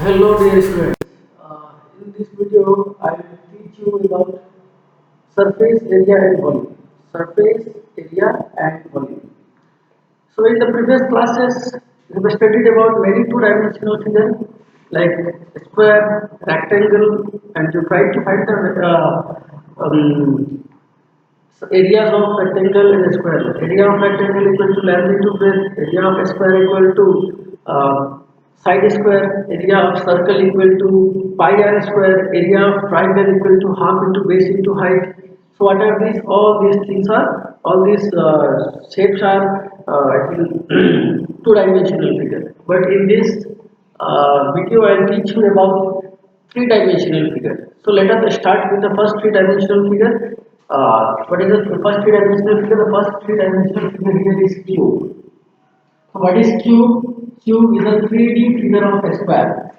Hello dear students. In this video I will teach you about surface area and volume. Surface area and volume. So in the previous classes we have studied about many two-dimensional figures like square, rectangle, and you try to find the areas of rectangle and square. Area of rectangle equal to length into breadth. Area of square equal to side square. Area of circle equal to pi r square. Area of triangle equal to half into base into height. So what are these? All these things are, all these shapes are I think two-dimensional figure. But in this video I will teach you about three-dimensional figure. So let us start with the first three-dimensional figure. What is the first three-dimensional figure? The first three-dimensional figure here is cube. So what is cube? Cube is a 3D figure of a square.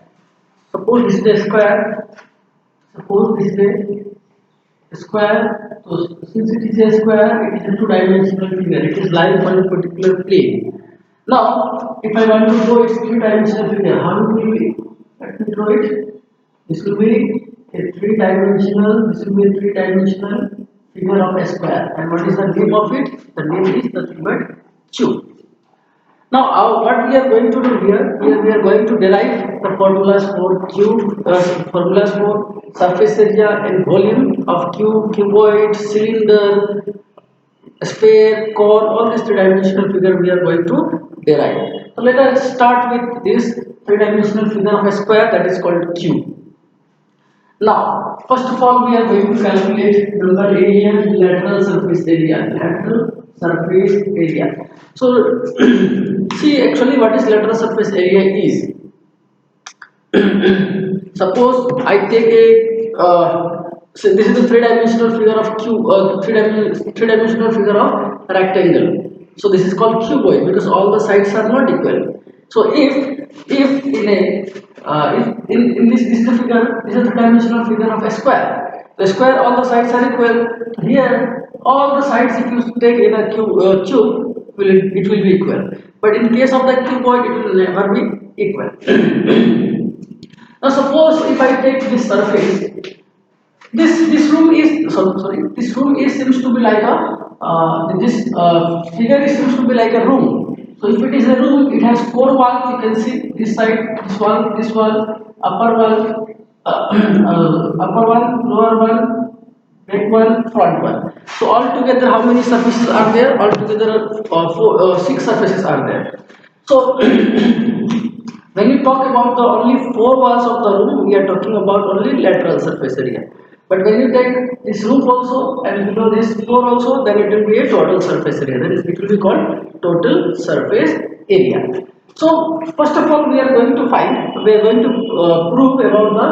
Suppose this is a square. Suppose this is a square. So since it is a square, it is a two-dimensional figure. It is lying on a particular plane. Now, if I want to draw its three-dimensional figure, how it will be? Let me draw it. This will be a three-dimensional. This will be a three-dimensional figure of a square. And what is the name of it? The name is nothing but cube. Now, what we are going to do here? Here we are going to derive the formulas for cube, formulas for surface area and volume of cube, cuboid, cylinder, sphere, cone. All these three-dimensional figure we are going to derive. So let us start with this three-dimensional figure of a square, that is called cube. Now, first of all, we are going to calculate number area, lateral surface area. Lateral surface area. So, see actually what is lateral surface area is. Suppose I take a so this is the three-dimensional figure of cube, three-dimensional figure of rectangle. So this is called cuboid because all the sides are not equal. So if in a if in this is the figure, this is the three-dimensional figure of a square. The square, all the sides are equal. Here all the sides, if you take in a cube, it will be equal. But in case of the cuboid, it will never be equal. Now suppose if I take this surface, this room is sorry, this room is seems to be like a this figure seems to be like a room. So if it is a room, it has four walls. You can see this side, this wall, upper wall, upper one, lower one, back one, front one. So altogether, how many surfaces are there? Altogether, six surfaces are there. So when you talk about the only four walls of the room, we are talking about only lateral surface area. But when you take this roof also and below this floor also, then it will be a total surface area. That is, it will be called total surface area. So first of all, we are going to prove about the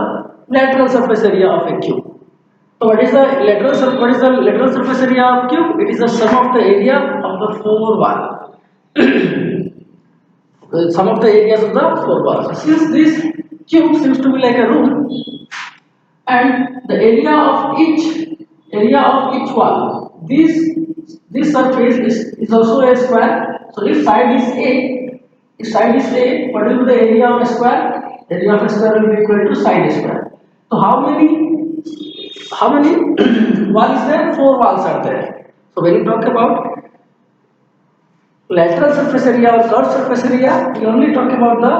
lateral surface area of a cube. So what is the lateral surface area of cube? It is the sum of the area of the four walls. The sum of the areas of the four walls. Since this cube seems to be like a room, and the area of each wall, this surface is also a square. So if side is A, what will be the area of a square? Area of a square will be equal to side square. So how many walls is there? Four walls are there. So when you talk about lateral surface area or curved surface area, we only talk about the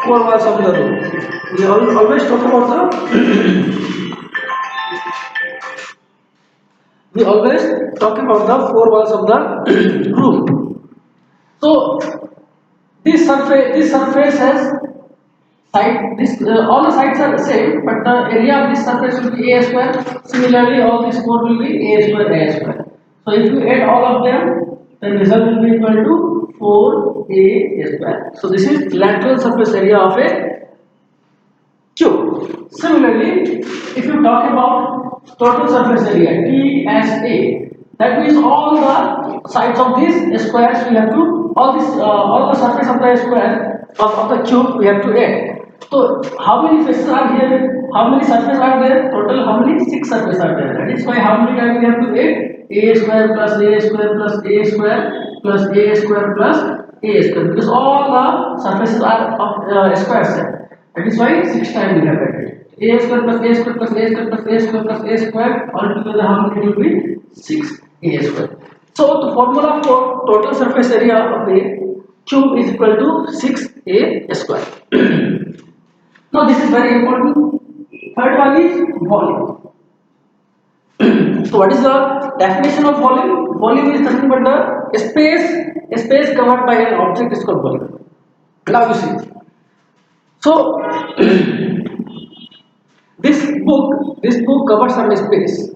four walls of the room. We always talk about the four walls of the room. So this surface has side. All the sides are the same, but the area of this surface will be a square. Similarly, all these four will be a square. So if you add all of them, then result will be equal to 4a square. So this is lateral surface area of a cube. Similarly, if you talk about total surface area TSA, that means all the sides of this squares we have to all the surface of the square of the cube we have to add. So how many faces are here? How many surfaces are there? Total how many? 6 surfaces are there. That is why how many times we have to add a square plus a square plus a square plus a square plus a square, because all the surfaces are of square set. That is why 6 times we have added. A square plus A square plus A square plus A square plus A square, all together how many it will be? 6A square. So the formula for total surface area of a cube is equal to 6A square. Now this is very important. Third one is volume. So what is the definition of volume? Volume is nothing but the space covered by an object is called volume. Now you see. So this book covers some space.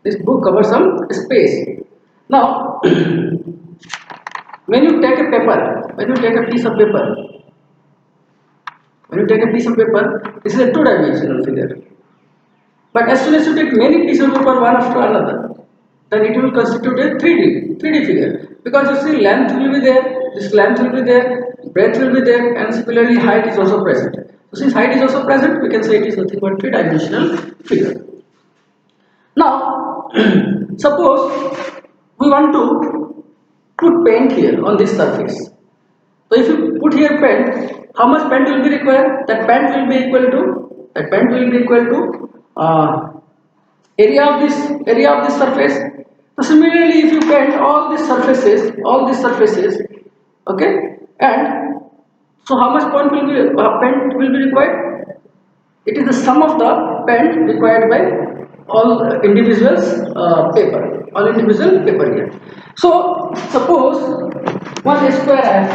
This book covers some space. Now, when you take a paper, when you take a piece of paper, this is a two-dimensional figure. But as soon as you take many pieces of paper one after another, then it will constitute a 3D figure. Because you see, length will be there, this length will be there, breadth will be there, and similarly height is also present. So since height is also present, we can say it is nothing but three-dimensional figure. Now, suppose we want to put paint here on this surface. So if you put here paint, how much paint will be required? That paint will be equal to area of this surface. So similarly, if you paint all these surfaces, okay, and so how much paint will be required? It is the sum of the paint required by all individual paper here. So suppose one square I have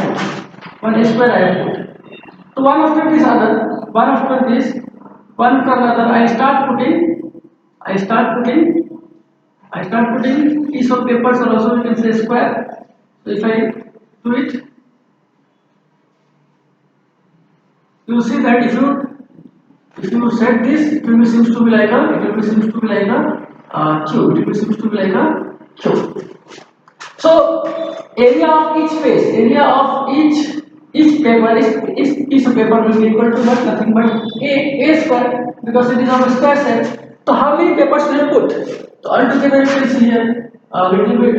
put. So one after another, I start putting piece of papers, or also you can say square. So if I do it, you will see that if you set this, it will seems to be like a cube. So area of each face, area of each paper is piece of paper will be equal to nothing but a square, because it is on a square set. So how many papers will you put? So altogether you can see here little bit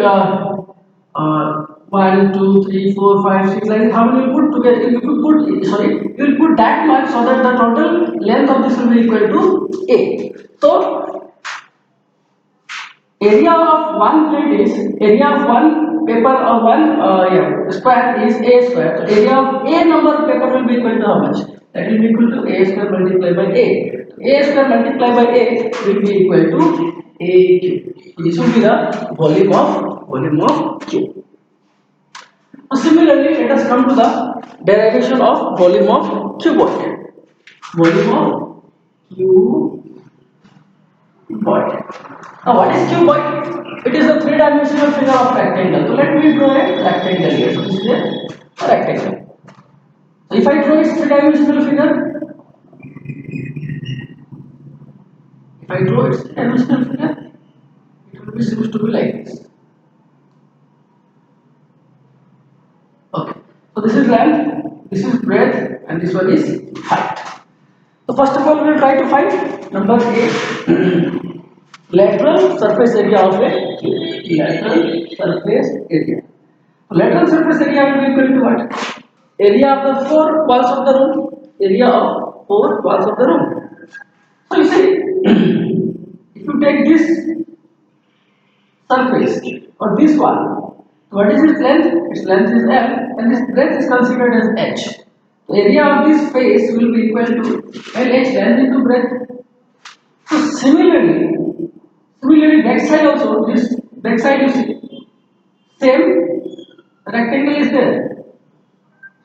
1, 2, 3, 4, 5, 6 like this. How many you put together? You will put that much, so that the total length of this will be equal to a. So area of one paper or one square is a square. So area of a number of paper will be equal to how much? That will be equal to a square multiplied by a. A square multiplied by a will be equal to a cube. So this will be the volume of cube. So similarly, let us come to the derivation of volume of cuboid. Now what is cuboid? It is a three-dimensional figure of rectangle. So let me draw a rectangle here. So this is a rectangle. So if I draw its three-dimensional figure, it will be seems to be like this. Okay. So this is length, this is breadth, and this one is height. So first of all, we will try to find number A. Lateral surface area of a cube. Lateral surface area. Lateral surface area will be equal to what? Area of the four walls of the room. So you see, if you take this surface or this one, what is its length? Its length is L, and this breadth is considered as H. The area of this face will be equal to LH, length into breadth. So similarly back side also, this back side you see, same rectangle is there.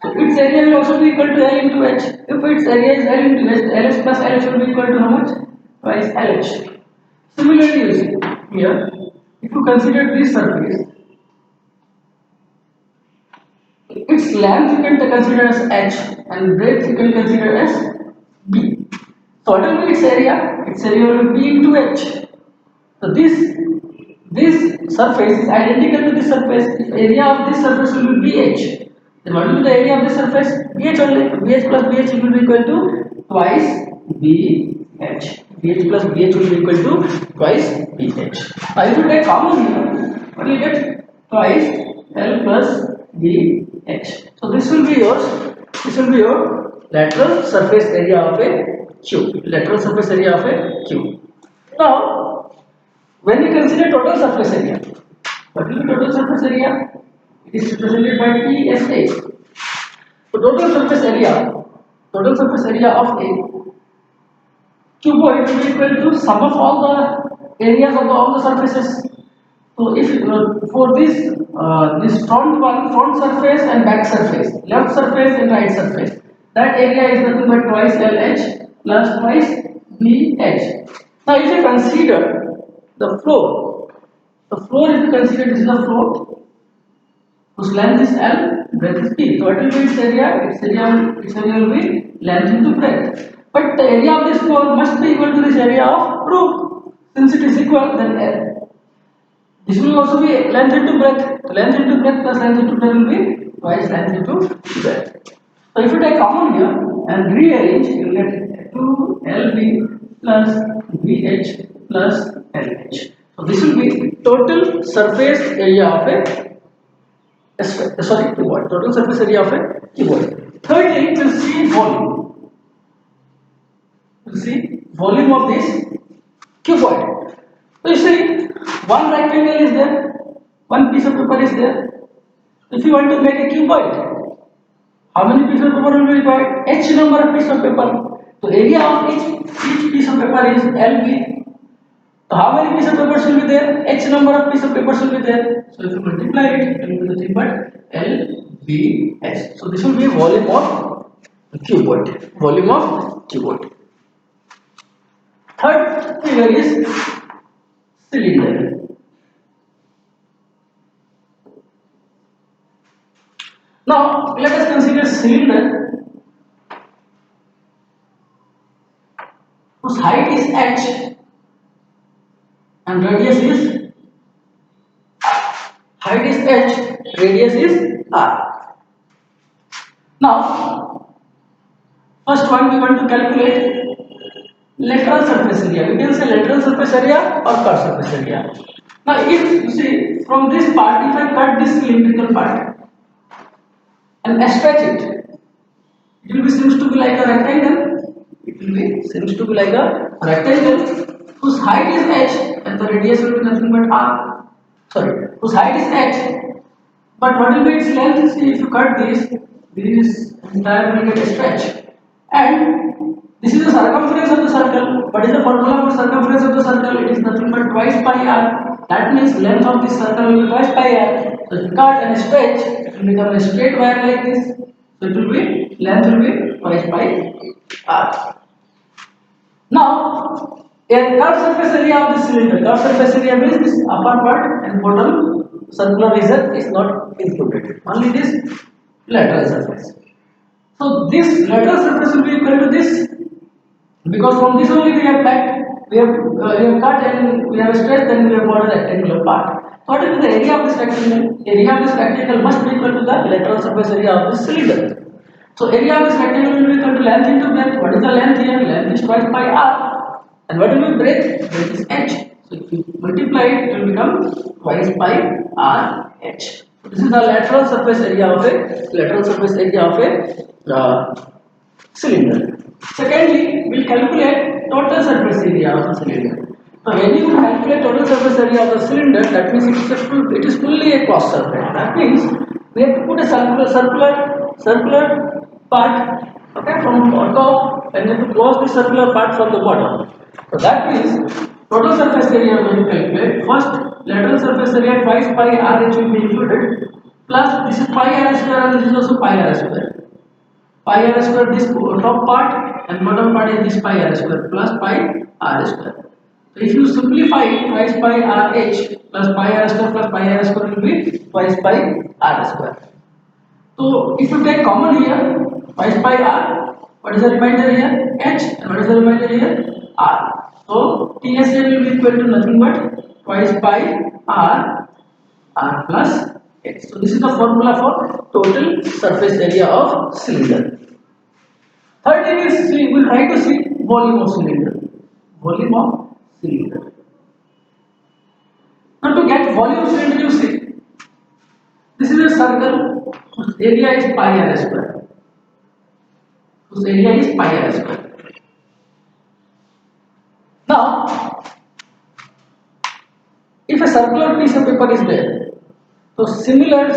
So its area will also be equal to L into H. If its area is L into H, LH plus LH will be equal to how much? Twice LH. Similarly you see, here, if you consider this surface, its length you can consider as H and breadth you can consider as B. So what will be its area? Its area will be B into H. So this surface is identical to this surface. If area of this surface will be BH, then what will be the area of this surface? BH only. BH plus BH will be equal to twice BH. BH plus BH will be equal to twice BH. Now if you take common here, what you get? Twice L plus BH. So this will be your Lateral surface area of a cube. Lateral surface area of a cube. Now, when we consider total surface area, what will be total surface area? It is represented by TSA. So total surface area of a cuboid will be equal to sum of all the areas of all the surfaces. So if for this front surface and back surface, left surface and right surface, that area is nothing but twice LH plus twice BH. Now if you consider the floor if you consider this is the floor, whose length is L, breadth is B. So what will be its area? Its area will be length into breadth. But the area of this floor must be equal to this area of roof. Since it is equal, then L. This will also be length into breadth. Length into breadth plus length into breadth will be twice length into breadth. So if you take common here and rearrange, you will get 2LB plus BH plus LH. So this will be total surface area of a cuboid. Total surface area of a cuboid. Thirdly, we'll see volume. We'll see volume of this cuboid. So you see, one rectangle is there, one piece of paper is there. If you want to make a cuboid, how many pieces of paper will be required? H number of pieces of paper. So area of each piece of paper is LB. So how many pieces of papers will be there? H number of pieces of papers will be there. So if you multiply it, it will be nothing but LBH. So this will be volume of cuboid. Volume of cuboid. Third figure is cylinder. Now let us consider cylinder whose height is H and radius is radius is R. Now first one we want to calculate lateral surface area. We can say lateral surface area or curved surface area. Now if you see from this part, if I cut this cylindrical part and stretch it, it will be seems to be like a rectangle. It will be seems to be like a rectangle whose height is H and the radius will be nothing but R. Sorry, whose height is H, but what will be its length? See, if you cut this entire will get stretched, and this is the circumference of the circle. What is the formula for circumference of the circle? It is nothing but twice pi r. That means length of this circle will be twice pi r. So if you cut and stretch, it will become a straight wire like this. So it will be length will be twice pi r. Now, a curved surface area of the cylinder. Curved surface area means this upper part and bottom circular region is not included. Only this lateral surface. So this lateral surface will be equal to this, because from this only we have cut, we have cut and we have stretched, then we have got a rectangular part. So what is the area of this rectangle? Area of this rectangle must be equal to the lateral surface area of this cylinder. So area of this rectangle will be equal to length into breadth. What is the length here? Length is twice pi r. And what will be breadth? Breadth is h. So if you multiply it, it will become twice pi r h. So this is the lateral surface area of a cylinder. Secondly, we'll calculate total surface area of the cylinder. Now, when you calculate total surface area of the cylinder, that means it is fully a cross surface. That means we have to put a circular part, okay, from top, and we have to close the circular part from the bottom. So that means total surface area when you calculate, first lateral surface area twice pi r h will be included, plus this is pi r square and this is also pi r square. Pi r square, this top part and bottom part is this pi r square plus pi r square. So if you simplify it, twice pi r h plus pi r square will be twice pi r square. So if you take common here, twice pi r, what is the remainder here? H, and what is the remainder here? R. So TSA will be equal to nothing but twice pi r plus h. So this is the formula for total surface area of cylinder. Third thing is we will try to see volume of cylinder. Volume of cylinder. Now to get volume of cylinder, you see, this is a circle whose area is pi r square. whose area is pi r square. Now, if a circular piece of paper is there, so similar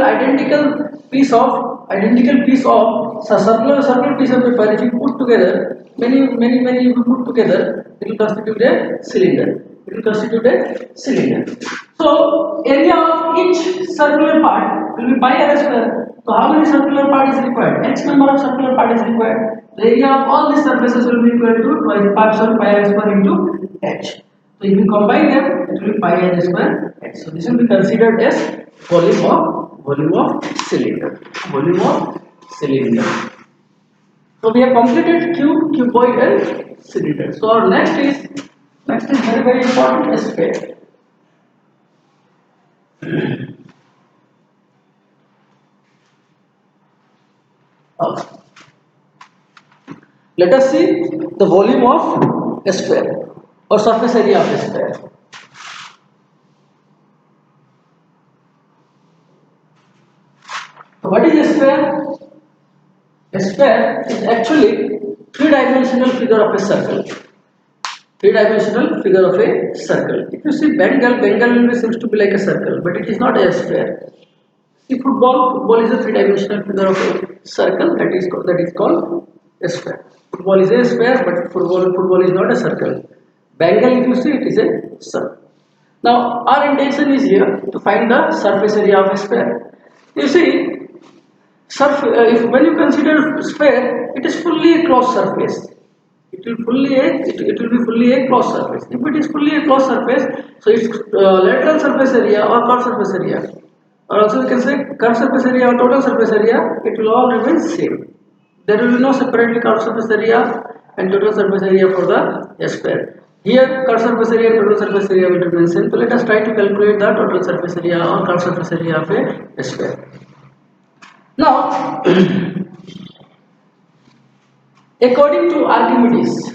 identical piece of circular piece of paper, if you put together, many if you put together, it will constitute a cylinder. It will constitute a cylinder. So area of each circular part will be pi r square. So how many circular part is required? X number of circular part is required. The area of all these surfaces will be equal to twice pi r square into h. So if you combine them, it will be pi r square h. So this will be considered as volume of cylinder. Volume of cylinder. So we have completed cube, cuboid, and cylinder. So our next is very important sphere. Let us see the volume of a sphere or surface area of a sphere. So what is a sphere? A sphere is actually three-dimensional figure of a circle. Three-dimensional figure of a circle. If you see Bengal seems to be like a circle, but it is not a sphere. See football is a three-dimensional figure of a circle that is called a sphere. Football is a sphere, but football is not a circle. Bengal, if you see, it is a circle. Now our intention is here to find the surface area of a sphere. You see, when you consider sphere, it is fully a closed surface. It will be fully a closed surface. If it is fully a closed surface, so its lateral surface area or curved surface area, or also you can say curved surface area or total surface area, it will all remain same. There will be no separately curved surface area and total surface area for the sphere. Here curved surface area and total surface area will remain same. So let us try to calculate the total surface area or curved surface area of a sphere. Now, according to Archimedes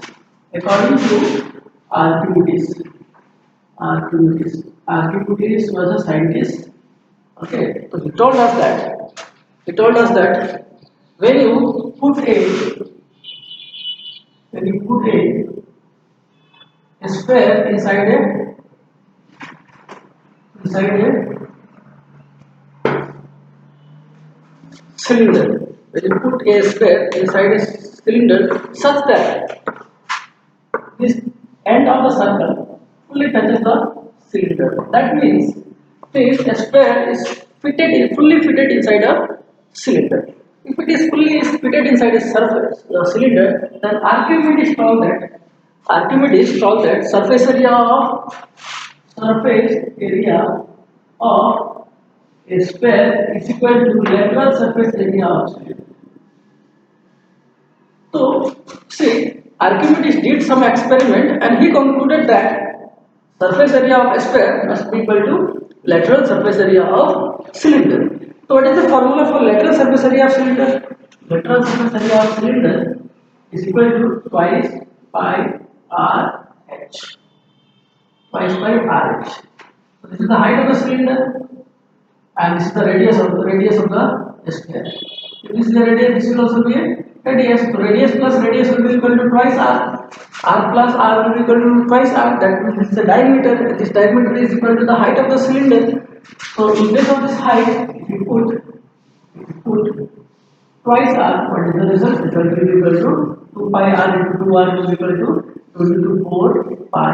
was a scientist. Okay, so he told us that when you put a sphere inside a cylinder, when you put a sphere inside a cylinder such that this end of the circle fully touches the cylinder. That means if a sphere is fully fitted inside a cylinder. If it is fully fitted inside a cylinder, then Archimedes told that surface area of a sphere is equal to lateral surface area of cylinder. So, see, Archimedes did some experiment and he concluded that surface area of a sphere must be equal to lateral surface area of cylinder. So, what is the formula for lateral surface area of cylinder? Lateral surface area of cylinder is equal to twice pi r h. Twice pi r h. So, this is the height of the cylinder, and this is the radius of the sphere. If this is the radius, this will also be a radius. So radius plus radius will be equal to twice r. R plus r will be equal to twice r. That means this is the diameter. This diameter is equal to the height of the cylinder. So in place of this height, if you put twice r, what is the result? Result will be equal to 2 pi r into 2r will be equal to 2 into 4 pi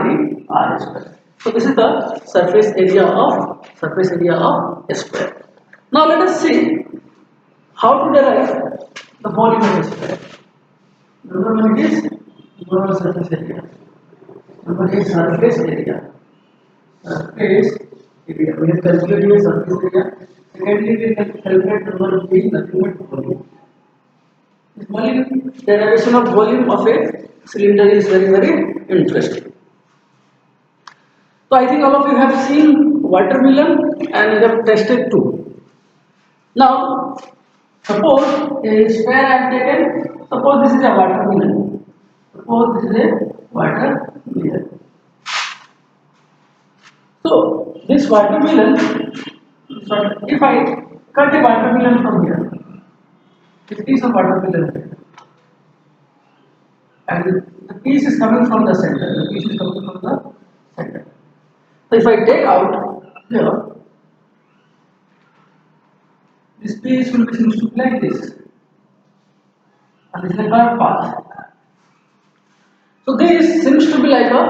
r square. So this is the surface area of a sphere. Now let us see how to derive the volume of a sphere. Number one is surface area. Number is surface area. Surface area. We have calculated surface area. Secondly, we can calculate number being nothing but volume. This volume, derivation of volume of a cylinder is very interesting. So I think all of you have seen watermelon and you have tested too. Now, suppose a sphere I have taken. Suppose this is a watermelon. So this watermelon. If I cut a watermelon from here, this piece of watermelon. and the piece is coming from the center. The piece is coming from the center. So if I take out here, this piece will be seems to be like this, and this is the curved path. So this seems to be like a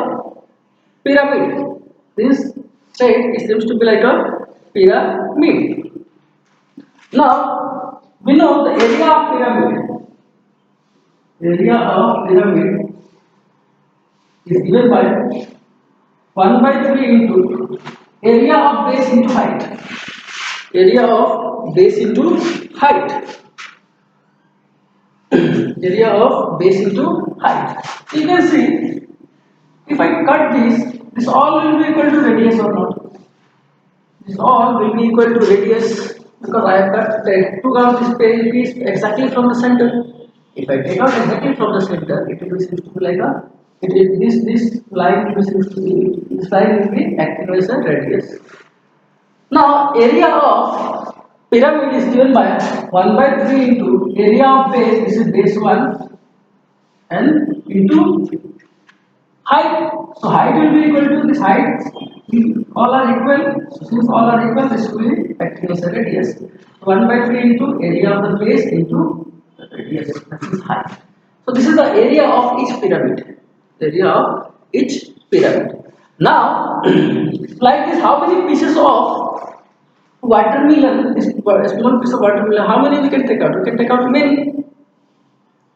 pyramid. This shape seems to be like a pyramid. Now we know the area of pyramid. Area of pyramid is given by 1 by 3 into area of base into height. Area of base into height. Area of base into height. You can see if I cut this all will be equal to radius or not? This all will be equal to radius because I have cut took out this piece exactly from the center. If I take out exactly from the center, it will be seems to be like a it is this line will be seems to be this line will be acting as a radius. Now area of pyramid is given by 1 by 3 into area of base, this is base 1 and into height. So height will be equal to this height. All are equal. So since all are equal, this will be acting as a radius. 1 by 3 into area of the base into the radius. That is height. So this is the area of each pyramid. Area of each pyramid. Now, like this, how many pieces of watermelon, this small piece of watermelon, how many we can take out? We can take out many.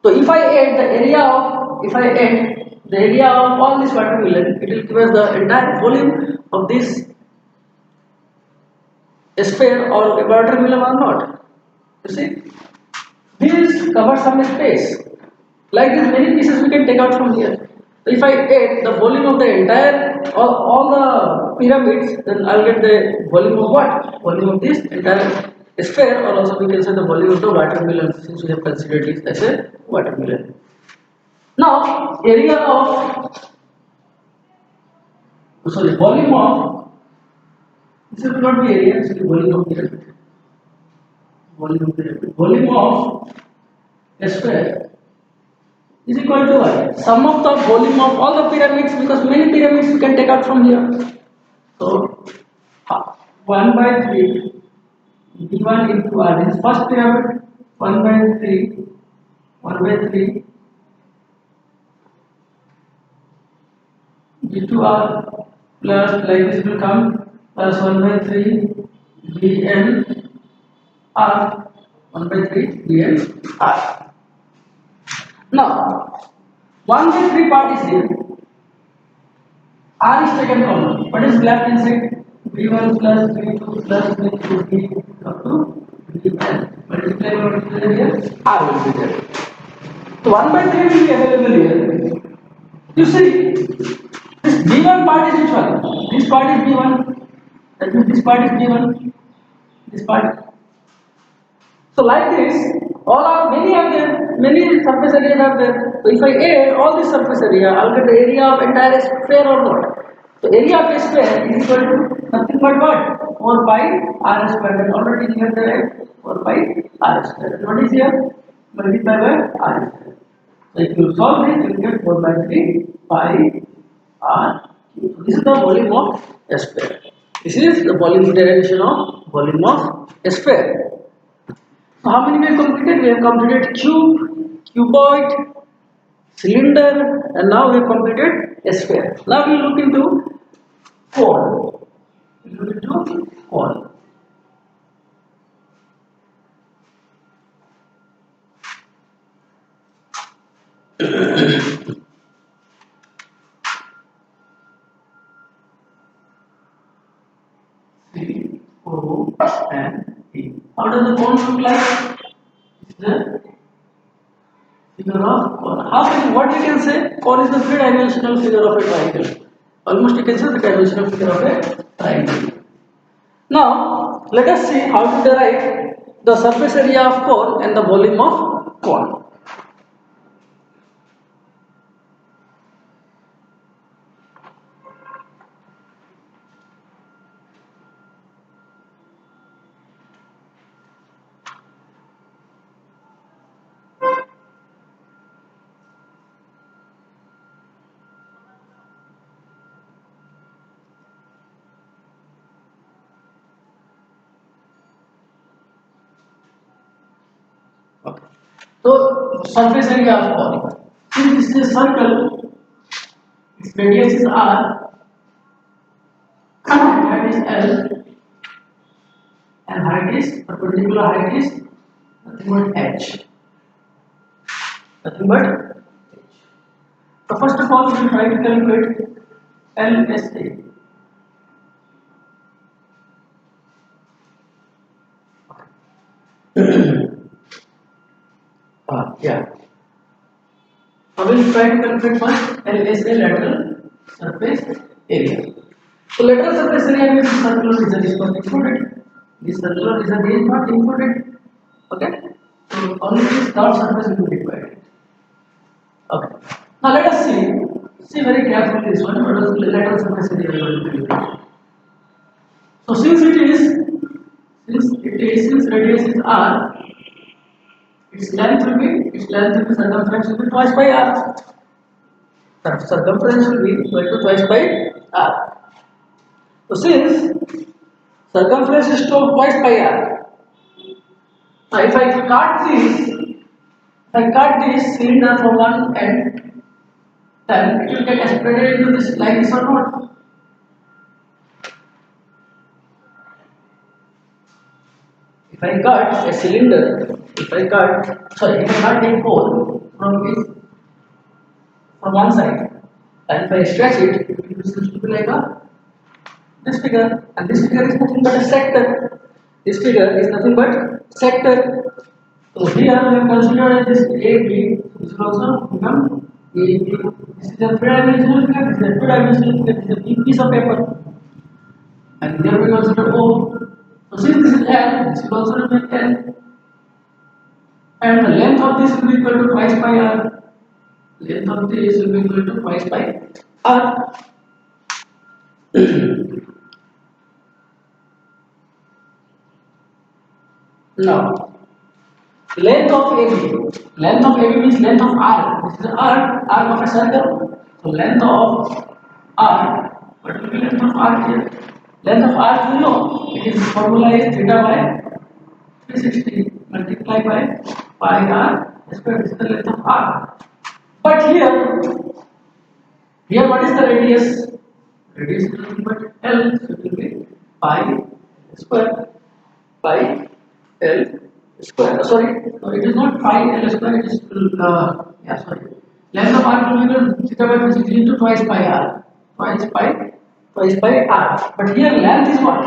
So if I add the area of, if I add the area of all this watermelon, it will give us the entire volume of this sphere or a watermelon or not. You see, this covers some space. Like this, many pieces we can take out from here. So if I add the volume of the entire all the pyramids, then I'll get the volume of what? Volume of this entire sphere, or also we can say the volume of the watermelon, since we have considered it as a watermelon. Now, area of volume of this will not be area, it will be volume of pyramid. Volume of pyramid. Volume of a square is equal to what? Sum of the volume of all the pyramids, because many pyramids we can take out from here. So 1 by 3 d1 into r. This is first pyramid. 1 by 3 1 by 3 d2r plus like this will come plus 1 by 3 dn r 1 by 3 dn r. Now 1 by 3 part is here. R is taken common. What is left inside? B1 plus B2 plus B2 B up to Bn. Multiply here. R will be there. So 1 by 3 will be available here. You see, this B1 part is which one? This part is B1. That means this part is B1. This part. So like this, all are many are there, many surface areas are there. So if I add all this surface area, I'll get the area of entire sphere or not. So area of a sphere is equal to nothing but what? 4 pi r square. That already here there 4 pi r square. What is here? Multiply by r square. So if you solve this, you will get 4 by 3 pi r cube. So this is the volume of a sphere. This is the volume derivation of volume of a sphere. So how many we have completed? We have completed cube, cuboid, cylinder, and now we have completed a sphere. Now we look into cone. We look into cone. C, O, and E. How does the cone look like? The figure of cone. How can what you can say? Cone is the three-dimensional figure of a triangle. Almost you can say the dimensional figure of a triangle. Now let us see how to derive the surface area of cone and the volume of cone. So surface area of cone. Since this is a circle, its radius is r, height is l, and height is perpendicular height is nothing but h. Nothing but h. So first of all, we will try to calculate LSA. Yeah. I will try to calculate first LSA, lateral surface area. So lateral surface area means circular region is not included. This circular region is not included. Okay. So only this dot surface will be required. Okay. Now let us see. See very carefully this one. What is the lateral surface area we are going to calculate? So since radius is r, its length will be circumference will be twice by r. Circumference will be equal to twice by r. So since circumference is twice by r, now if I cut this cylinder from one end, then it will get spread into this like this or not. If I cut a cylinder, if I cut a pole from one side, and if I stretch it, it will be like this figure, and this figure is nothing but a sector. This figure is nothing but sector. So here we have considered this AB, this will also become AB. This is a three-dimensional figure, this is a two-dimensional figure, this is a piece of paper. And here we consider O. So since this is L, this will also be L. And the length of this will be equal to twice by R. Length of this will be equal to twice by R. Now, length of AB means length of R. This is arc of a circle. So length of R, what will be length of R here? Length of R, you know, it is formula is theta by 360 multiplied by pi R square. This is the length of R. But here what is the radius? Radius is nothing but L, so it will be pi square by L square. Sorry, no, it is not pi L square. It is sorry. Length of R will be theta by 360 into twice pi R, twice pi R. But here length is what?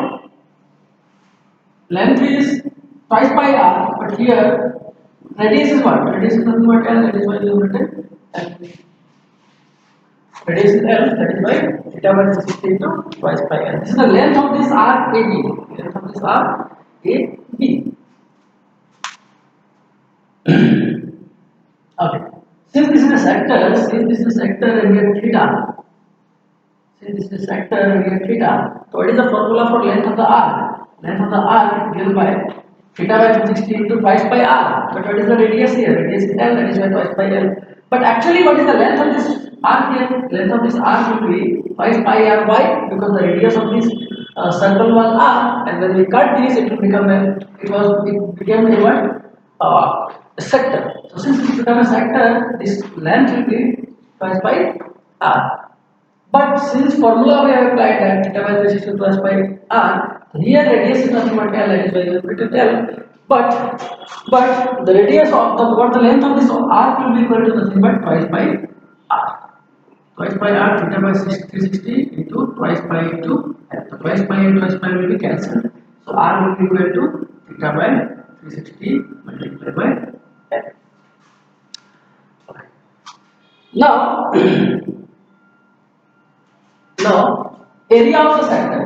Length is twice pi R. But here radius is what? Radius is nothing but L. That is why we have written L. Radius is L. That is why theta by 360 into twice pi R. This is the length of this arc AB. Length of this arc AB. Okay. Since this is a sector and we have theta. Since this is a sector and we have theta. So what is the formula for length of the arc? Length of the arc is given by theta by 360 into twice by r. But what is the radius here? Radius is L, that is why twice by L. But actually, what is the length of this arc here? Length of this arc will be twice pi r. Why? Because the radius of this circle was r, and when we cut this, it became a what? A sector. So since it became a sector, this length will be twice by r. But since formula we have applied that theta by 360 twice by r, here radius is nothing but L, that is why we have written L. But the radius of the length of this arc will be equal to nothing but twice by r. Twice by r, theta by 360 into twice by into L. So twice by and twice by will be cancelled. So r will be equal to theta by 360 multiplied by L. Okay. Now, area of the sector.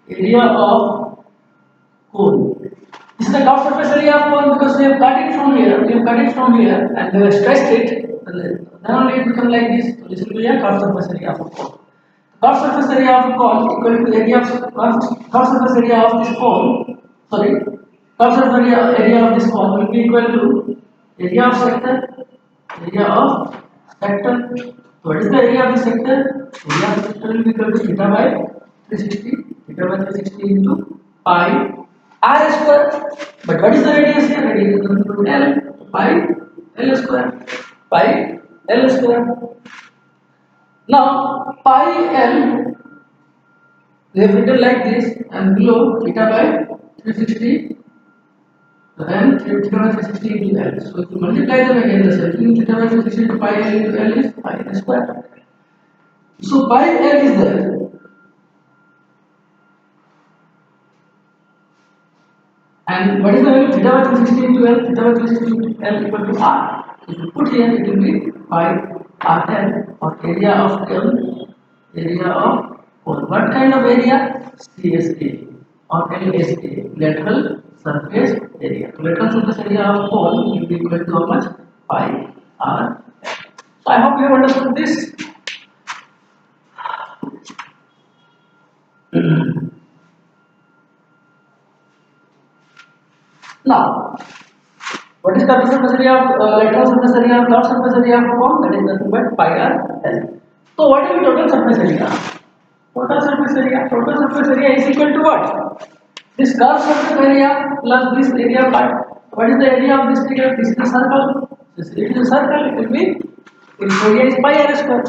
Area of cone. This is the curved surface area of cone because we have cut it from here. And we have stretched it. Then only it becomes like this. So this will be a curved surface area of a cone. Curved surface area of a cone equal to area of curved surface area of this cone. Sorry, curved surface area of this cone will be equal to area of sector. So what is the area of the sector? Area of the sector will be equal to theta by 360 into pi r square. But what is the radius here? Radius is nothing but L. Pi L square. Pi L square. Now pi L we have written like this, and below theta by 360. Then theta by 360 into L. So if you multiply them again, the same theta by 360 into pi L into L is pi L square. So pi L is there. And what is the value of theta by 360 into L? Theta by 360 into L equal to R. If you put here, it will be pi RL, or area of cone. Area of cone. What kind of area? CSA or LSA, lateral surface area. So lateral surface area of cone will be equal to how much? Pi R. So I hope you have understood this. Now, what is total surface area of lateral surface area of curved surface area of cone? That is nothing but pi r L. So what is the total surface area? Total surface area. Total surface area is equal to what? This curved surface area plus this area cut. What is the area of this figure? This is a circle. This is a circle. It will be its area is pi r square,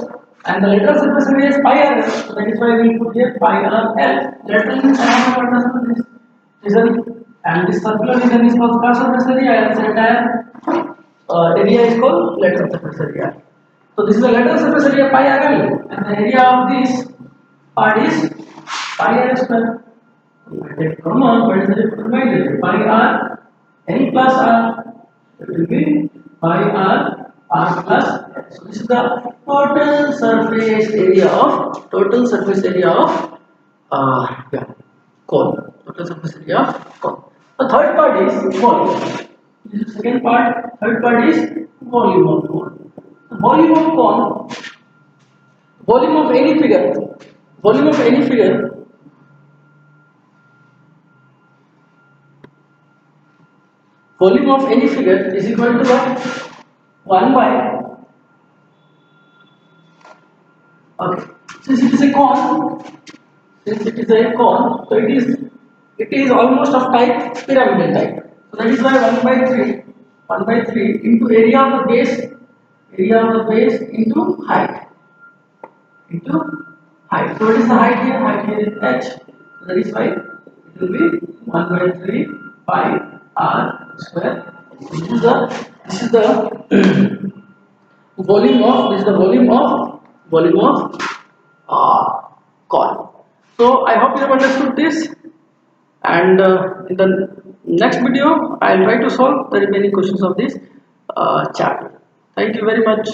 and the lateral surface area is pi r. So that is why we will put here pi r L. Lateral means I have to understand this. Isn't? And this circular region is called curved surface area, and the entire area is called lateral surface area. So this is the lateral surface area pi RL, and the area of this part is pi r square. If I take common, what is the difference remainder? Pi r L plus r. It will be pi r plus L. So this is the total surface area of yeah, cone. Total surface area of cone. The third part is volume. This is the second part. Third part is volume of cone. The volume of cone, volume of any figure, volume of any figure, volume of any figure is equal to what? 1 by, okay, since it is a cone, so it is almost of type pyramidal type. So that is why 1 by 3 into area of the base into height. So what is the height here? Height here is h. So that is why it will be 1 by 3 pi r square. This is the volume of cone. So I hope you have understood this, and in the next video I will try to solve the remaining questions of this chapter. Thank you very much.